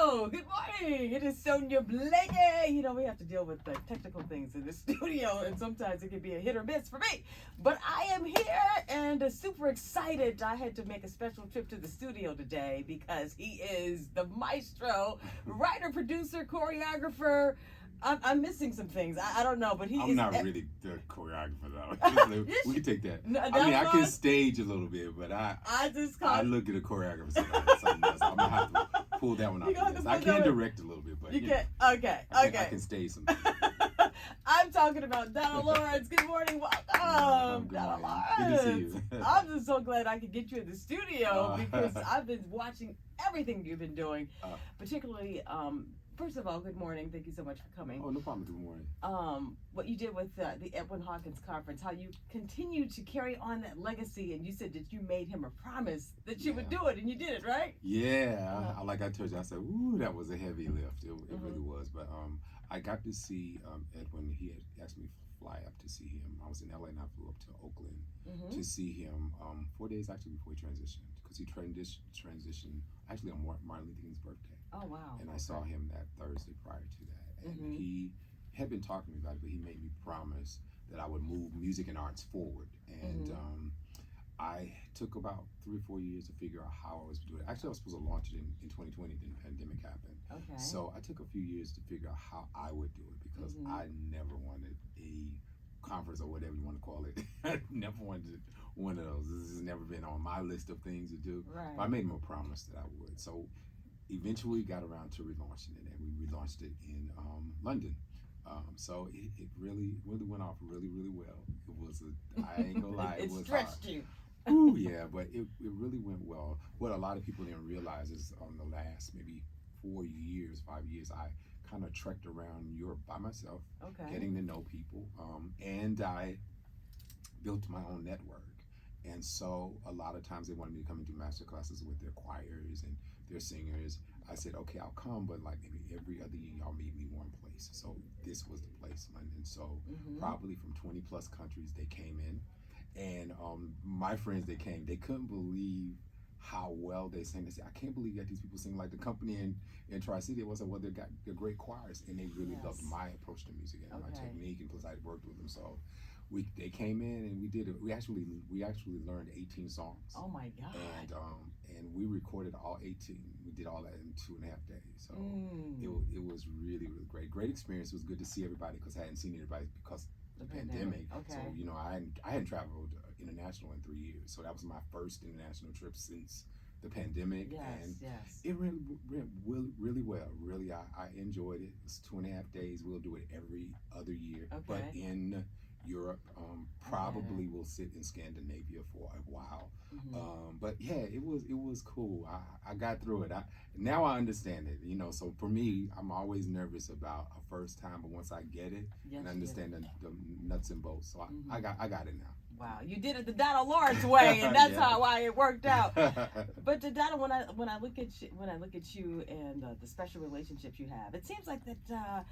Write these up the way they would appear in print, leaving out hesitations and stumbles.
Hello, good morning. It is Sonya Blakey. You know, we have to deal with the technical things in the studio, and sometimes it can be a hit or miss for me. But I am here and super excited. I had to make a special trip to the studio today because he is the maestro, writer, producer, choreographer. I'm missing some things. I don't know, but I'm not really the choreographer though. We can take that. I mean, I can stage a little bit, but I look at a choreographer something else. I'm gonna have to pull that one out. I can direct a little bit, but you can. Okay. I can stage some. I'm talking about Donald Lawrence. Good morning, welcome, Donald Lawrence. Good to see you. I'm just so glad I could get you in the studio because I've been watching everything you've been doing, particularly. First of all, good morning. Thank you so much for coming. Oh, no problem. Good morning. What you did with the Edwin Hawkins conference, how you continue to carry on that legacy, and you said that you made him a promise that you would do it, and you did it, right? Yeah. Like I told you, I said, ooh, that was a heavy lift. It really was. But I got to see Edwin. He had asked me to fly up to see him. I was in LA and I flew up to Oakland to see him 4 days actually before he transitioned, because he transitioned actually on Martin Luther King's birthday. Oh, wow. And I saw him that Thursday prior to that. And he had been talking to me about it, but he made me promise that I would move music and arts forward. And I took about 3 or 4 years to figure out how I was doing it. Actually, I was supposed to launch it in 2020, then the pandemic happened. Okay. So I took a few years to figure out how I would do it, because I never wanted a conference or whatever you want to call it. I never wanted one of those. This has never been on my list of things to do. Right. But I made him a promise that I would. So eventually got around to relaunching it, and we relaunched it in London. So it really went off really well. It was I ain't gonna lie, it was stretched hard. you. Ooh, yeah, but it really went well. What a lot of people didn't realize is on the last maybe 5 years, I kind of trekked around Europe by myself, getting to know people, and I built my own network. And so a lot of times they wanted me to come and do master classes with their choirs and their singers. I said, okay, I'll come, but like maybe every other year y'all meet me one place. So this was the place, London. So probably from 20 plus countries they came in. And my friends that came, they couldn't believe how well they sang. They said, I can't believe that these people sing like the company in Tri-City. It was well, they got great choirs, and they really loved my approach to music and my technique, and plus I worked with them. So they came in and we did it. We actually learned 18 songs. Oh my God! And we recorded all 18. We did all that in 2.5 days. So it was really great. Great experience. It was good to see everybody, because I hadn't seen anybody because the pandemic. So I hadn't traveled international in 3 years. So that was my first international trip since the pandemic. It really went really well. Really, I enjoyed it. It's 2.5 days. We'll do it every other year, but in Europe. Probably will sit in Scandinavia for a while. But yeah, it was cool. I got through it. Now I understand it. So for me, I'm always nervous about a first time, but once I get it and understand the nuts and bolts, so I got it now. Wow, you did it the Donald Lawrence way, and that's why it worked out. But Donald, when I look at you and the special relationships you have, it seems like that.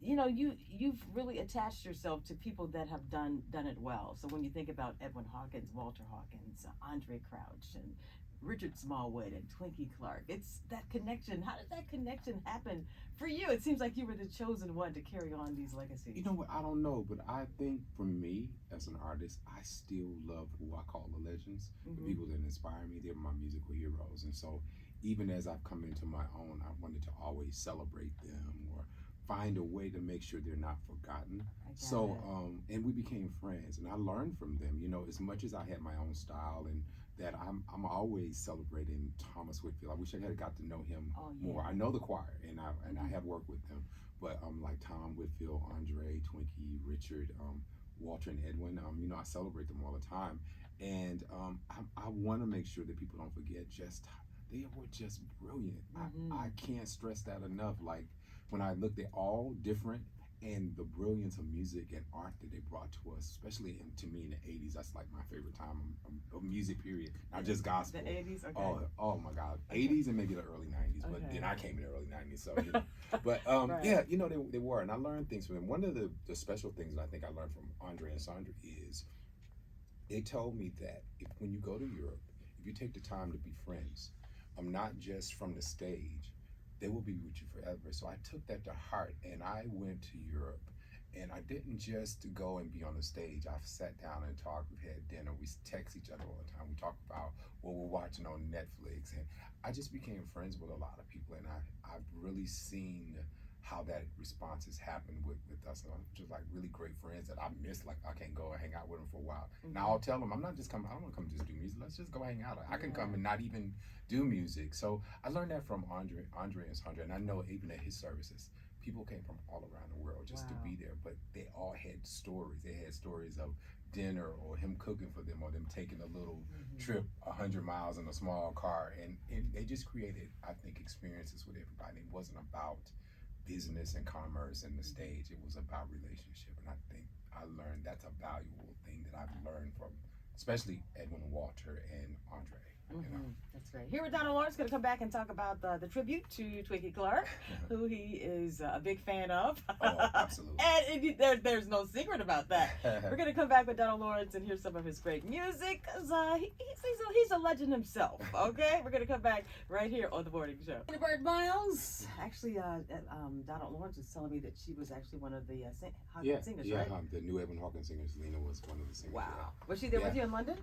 You've really attached yourself to people that have done it well. So when you think about Edwin Hawkins, Walter Hawkins, Andre Crouch, and Richard Smallwood, and Twinkie Clark, it's that connection. How did that connection happen for you? It seems like you were the chosen one to carry on these legacies. You know what? I don't know, but I think for me as an artist, I still love who I call the legends, the people that inspire me. They're my musical heroes, and so even as I've come into my own, I wanted to always celebrate them or find a way to make sure they're not forgotten. So and we became friends, and I learned from them. As much as I had my own style, and that I'm always celebrating Thomas Whitfield. I wish I had got to know him more. I know the choir, and I have worked with them, but like Tom Whitfield, Andre, Twinkie, Richard, Walter, and Edwin. I celebrate them all the time, and I want to make sure that people don't forget they were just brilliant. I can't stress that enough. Like, when I looked at all different, and the brilliance of music and art that they brought to us, especially to me in the 80s, that's like my favorite time of music, period. Not just gospel. The 80s, okay. Oh my God. 80s and maybe the early 90s, but then I came in the early 90s, so, But, they were, and I learned things from them. One of the special things that I think I learned from Andre and Sandra is they told me that when you go to Europe, if you take the time to be friends, not just from the stage, they will be with you forever. So I took that to heart, and I went to Europe. And I didn't just go and be on the stage. I've sat down and talked. We've had dinner. We text each other all the time. We talk about what we're watching on Netflix. And I just became friends with a lot of people. And I've really seen how that response has happened with us. And I'm just like really great friends that I miss. Like I can't go and hang out with them for a while. Mm-hmm. Now I'll tell them, I'm not just coming. I don't want to come just do music. Let's just go hang out. I can come and not even do music. So I learned that from Andre and Sonya. And I know even at his services, people came from all around the world just to be there, but they all had stories. They had stories of dinner or him cooking for them or them taking a little trip 100 miles in a small car. And they just created, I think, experiences with everybody. It wasn't about business and commerce and the stage. It was about relationship. And I think I learned that's a valuable thing that I've learned from, especially Edwin Walter and Andre. You know? That's great. Here with Donald Lawrence, going to come back and talk about the tribute to Twinkie Clark, who he is a big fan of. Oh, absolutely. And there's no secret about that. We're going to come back with Donald Lawrence and hear some of his great music, because he's a legend himself, okay? We're going to come back right here on The Morning Show. Bird Miles. Actually, Donald Lawrence was telling me that she was actually one of the singers, right? Yeah, the new Evan Hawkins singers. Lena was one of the singers. Wow. Yeah. Was she there with you in London?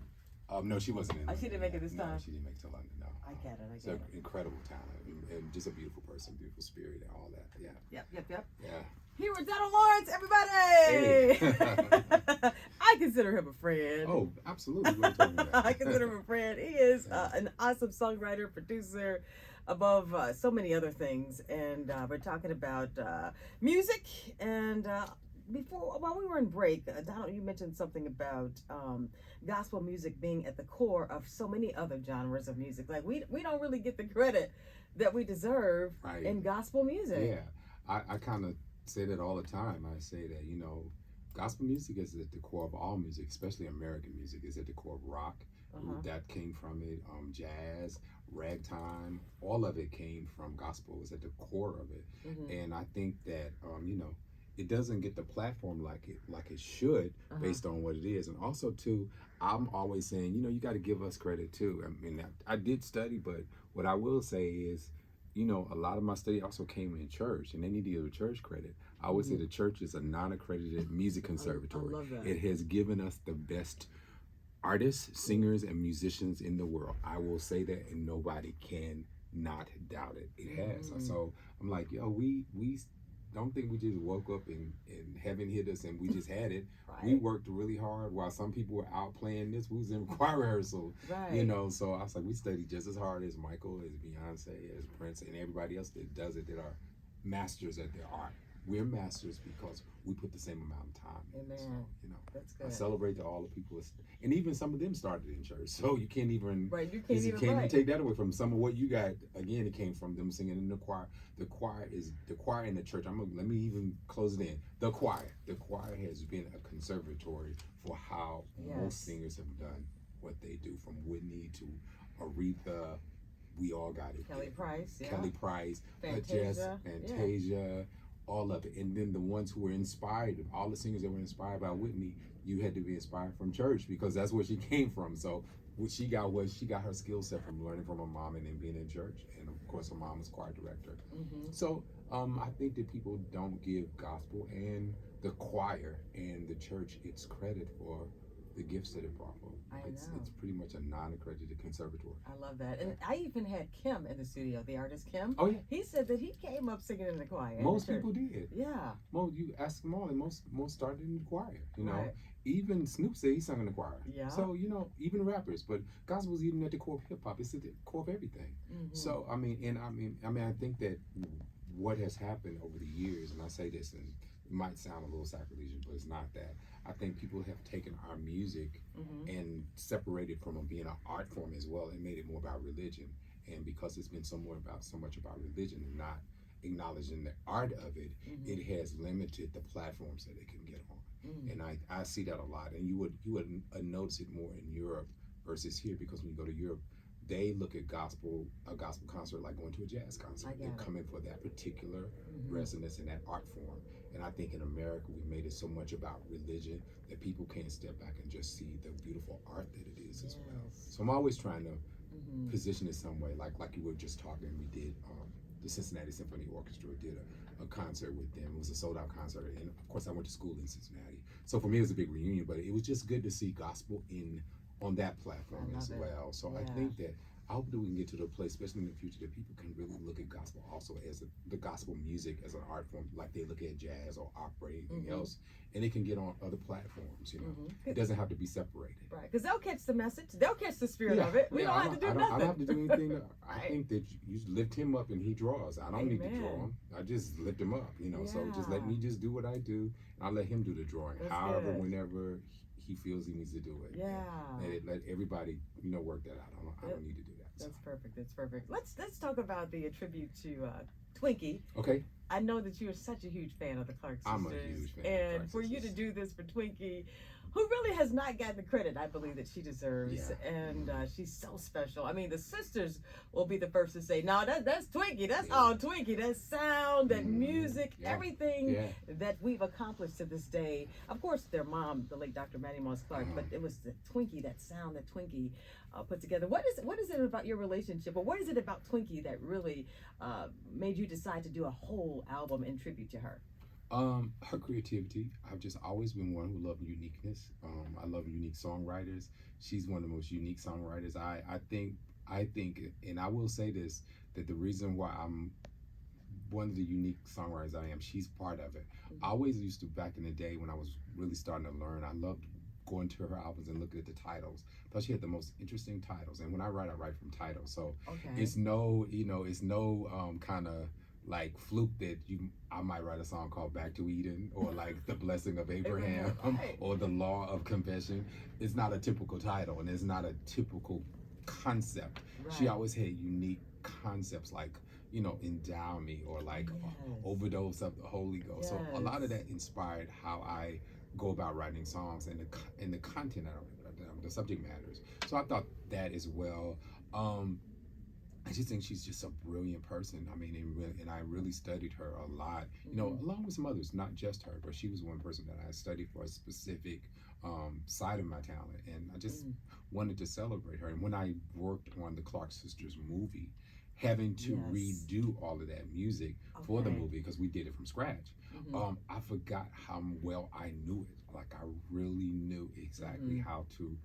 No, she wasn't in London. She didn't make it this time? No, she didn't make it to London, no. I get it. It's an incredible talent and just a beautiful person, beautiful spirit and all that. Yeah. Yep. Yeah. Here with Donald Lawrence, everybody! Hey. I consider him a friend. Oh, absolutely. What are you talking about? I consider him a friend. He is an awesome songwriter, producer, above so many other things. And we're talking about music. And while we were in break, Donald, you mentioned something about gospel music being at the core of so many other genres of music. Like we don't really get the credit that we deserve in gospel music. Yeah, I kind of say that all the time. I say that, gospel music is at the core of all music, especially American music, is at the core of rock. That came from it. Jazz, ragtime, all of it came from gospel. It was at the core of it. And I think that, it doesn't get the platform like it should based on what it is. And also too, I'm always saying, you got to give us credit too. I mean, I did study, but what I will say is, a lot of my study also came in church, and they need to give church credit. I always say the church is a non-accredited music conservatory. I love that. It has given us the best artists, singers, and musicians in the world. I will say that, and nobody can not doubt it. It has. So I'm like, we don't think we just woke up and heaven hit us and we just had it. We worked really hard while some people were out playing this. We was in choir rehearsal, so I was like, we studied just as hard as Michael, as Beyonce, as Prince, and everybody else that does it, that are masters at their art. We're masters because we put the same amount of time in. Amen. So, that's good. I celebrate to all the people, and even some of them started in church. So you can't even you can't even take that away from some of what you got. Again, it came from them singing in the choir. The choir in the church. Let me even close it in. The choir has been a conservatory for how most singers have done what they do, from Whitney to Aretha. We all got it. Kelly Price, Fantasia. All of it. And then the ones who were inspired, all the singers that were inspired by Whitney, you had to be inspired from church because that's where she came from. So what she got her skill set from learning from her mom and then being in church. And of course her mom was choir director. So I think that people don't give gospel and the choir and the church its credit for the gifts that it brought forth. It's pretty much a non-accredited conservatory. I love that. And I even had Kim in the studio, the artist Kim. Oh, yeah. He said that he came up singing in the choir. Most people did. Yeah. You ask them all, and most started in the choir. Even Snoop said he sung in the choir. Yeah. So, even rappers. But gospel's even at the core of hip-hop. It's at the core of everything. So, I think that what has happened over the years, and I say this, and it might sound a little sacrilegious, but it's not that. I think people have taken our music and separated from it being an art form as well and made it more about religion. And because it's been so much about religion and not acknowledging the art of it, it has limited the platforms that it can get on. And I see that a lot. And you would notice it more in Europe versus here, because when you go to Europe, they look at a gospel concert like going to a jazz concert. They're coming for that particular resonance in that art form. And I think in America, we've made it so much about religion that people can't step back and just see the beautiful art that it is as well. So I'm always trying to position it some way, like you were just talking. We did the Cincinnati Symphony Orchestra did a concert with them. It was a sold out concert, and of course I went to school in Cincinnati. So for me, it was a big reunion, but it was just good to see gospel on that platform as well. So I think that I hope that we can get to the place, especially in the future, that people can really look at gospel also as the gospel music as an art form, like they look at jazz or opera or anything else, and it can get on other platforms. You know, it doesn't have to be separated. Right, because they'll catch the message, they'll catch the spirit of it. We don't have to do nothing. I don't have to do anything. I think that you lift him up and he draws. I don't need to draw him. I just lift him up. You know, so just let me just do what I do, and I'll let him do the drawing. That's however, good. whenever he feels he needs to do it. Yeah. And let everybody, work that out. I don't need to do that. That's perfect. That's perfect. Let's talk about the tribute to Twinkie. Okay. I know that you're such a huge fan of the Clark sisters. I'm a huge fan. And of the Clark for sisters. you to do this for Twinkie, who really has not gotten the credit I believe that she deserves, and she's so special. I mean, the sisters will be the first to say, "No, that's Twinkie. That's all Twinkie. That sound, that music, everything that we've accomplished to this day." Of course, their mom, the late Dr. Mattie Moss Clark, but it was the Twinkie, that sound that Twinkie put together. What is it about your relationship, or what is it about Twinkie that really made you decide to do a whole album in tribute to her? Her creativity. I've just always been one who loved uniqueness. I love unique songwriters. She's one of the most unique songwriters. I think, and I will say this, that the reason why I'm one of the unique songwriters I am, she's part of it. I always used to, back in the day when I was really starting to learn, I loved going to her albums and looking at the titles. I thought she had the most interesting titles. And when I write from titles. So it's no, kind of like fluke that I might write a song called Back to Eden, or like The Blessing of Abraham, or The Law of Confession. It's not a typical title, and it's not a typical concept. She always had unique concepts, like, endow me, or like overdose of the Holy Ghost. So a lot of that inspired how I go about writing songs, and the content of the subject matters. So I thought that as well. I just think she's just a brilliant person. I mean, and I really studied her a lot, along with some others, not just her, but she was one person that I studied for a specific side of my talent. And I just wanted to celebrate her. And when I worked on the Clark Sisters movie, having to redo all of that music for the movie, because we did it from scratch, I forgot how well I knew it. Like, I really knew exactly how to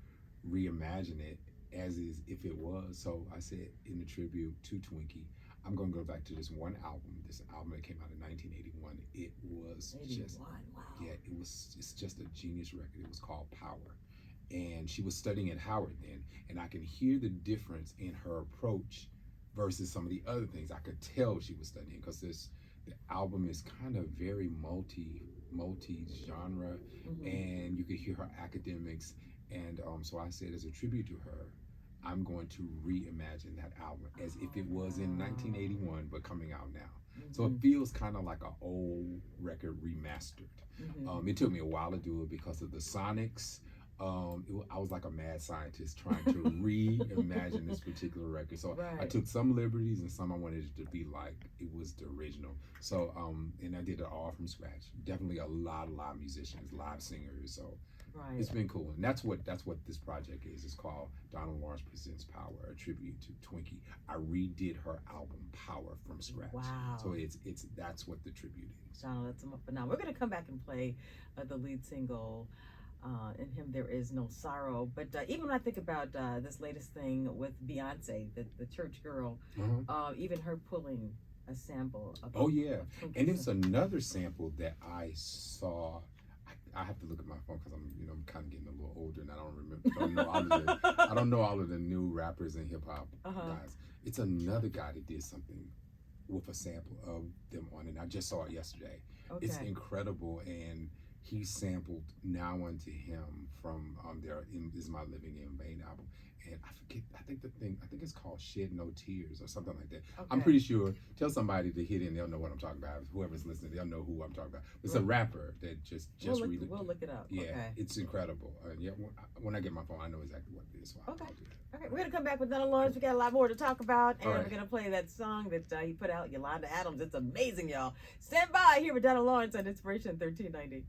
reimagine it as is if it was. So I said, in the tribute to Twinkie, I'm going to go back to this one album. This album that came out in 1981. It was just, it's just a genius record. It was called Power. And she was studying at Howard then. And I can hear the difference in her approach versus some of the other things. I could tell she was studying, because the album is kind of very multi-genre, and you could hear her academics. And so I said, as a tribute to her, I'm going to reimagine that album as if it was in 1981, but coming out now. So it feels kind of like an old record remastered. It took me a while to do it because of the sonics. I was like a mad scientist trying to reimagine this particular record. So I took some liberties, and some I wanted it to be like it was the original. So and I did it all from scratch. Definitely a lot of live musicians, live singers. So it's been cool. And that's what this project is. It's called Donald Lawrence Presents Power, a tribute to Twinkie. I redid her album Power from scratch. Wow. So that's what the tribute is. Donald, that's phenomenal. We're gonna come back and play the lead single, In Him There Is No Sorrow. But even when I think about this latest thing with Beyonce, the church girl, even her pulling a sample of and it's another sample that I saw. I have to look at my phone because I'm kind of getting a little older, and I don't know all of the new rappers and hip hop guys. It's another guy that did something with a sample of them on it. I just saw it yesterday. It's incredible, and he sampled Now Unto Him from their Is My Living in Vain album. And I forget, I think it's called Shed No Tears or something like that. I'm pretty sure. Tell somebody to hit in, they'll know what I'm talking about. Whoever's listening, they'll know who I'm talking about. It's a rapper that just we'll look it up. Yeah, it's incredible. When I get my phone, I know exactly what it is. So I'll do that. Okay, we're gonna come back with Donald Lawrence. We got a lot more to talk about, and we're gonna play that song that he put out, Yolanda Adams. It's amazing, y'all. Stand by here with Donald Lawrence on Inspiration 1390.